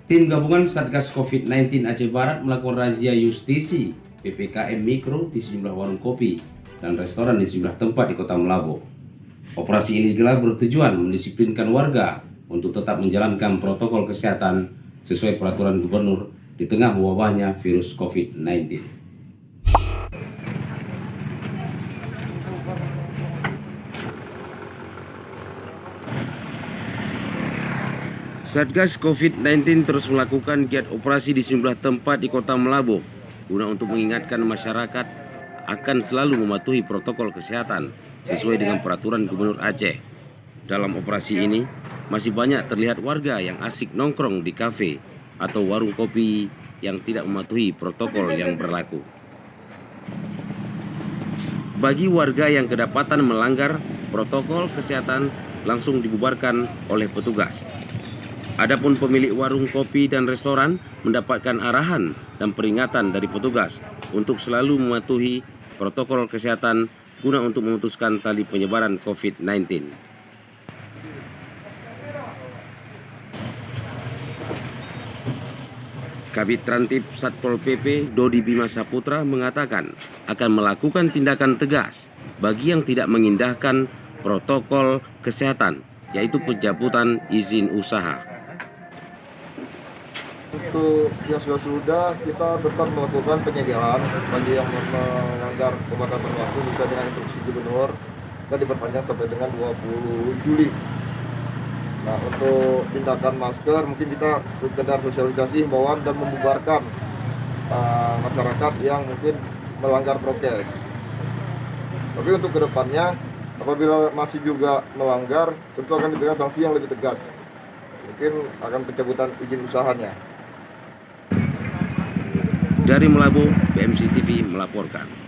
Tim gabungan Satgas COVID-19 Aceh Barat melakukan razia justisi PPKM Mikro di sejumlah warung kopi dan restoran di sejumlah tempat di Kota Melaboh. Operasi ini digelar bertujuan mendisiplinkan warga untuk tetap menjalankan protokol kesehatan sesuai peraturan gubernur di tengah wabahnya virus COVID-19. Satgas COVID-19 terus melakukan giat operasi di sejumlah tempat di Kota Melaboh guna untuk mengingatkan masyarakat akan selalu mematuhi protokol kesehatan sesuai dengan peraturan Gubernur Aceh. Dalam operasi ini, masih banyak terlihat warga yang asik nongkrong di kafe atau warung kopi yang tidak mematuhi protokol yang berlaku. Bagi warga yang kedapatan melanggar protokol kesehatan langsung dibubarkan oleh petugas. Adapun pemilik warung kopi dan restoran mendapatkan arahan dan peringatan dari petugas untuk selalu mematuhi protokol kesehatan guna untuk memutuskan tali penyebaran COVID-19. Kabid Trantip Satpol PP Dodi Bima Saputra mengatakan akan melakukan tindakan tegas bagi yang tidak mengindahkan protokol kesehatan, yaitu pencabutan izin usaha. Untuk yang sudah kita tetap melakukan penyegelan bagi yang melanggar pembatasan waktu sesuai dengan instruksi gubernur dan diperpanjang sampai dengan 20 Juli. Nah, untuk tindakan masker mungkin kita sekedar sosialisasi, himbauan dan membubarkan masyarakat yang mungkin melanggar prokes. Tapi untuk kedepannya apabila masih juga melanggar tentu akan diberikan sanksi yang lebih tegas. Mungkin akan pencabutan izin usahanya. Dari Melaboh, BMC TV melaporkan.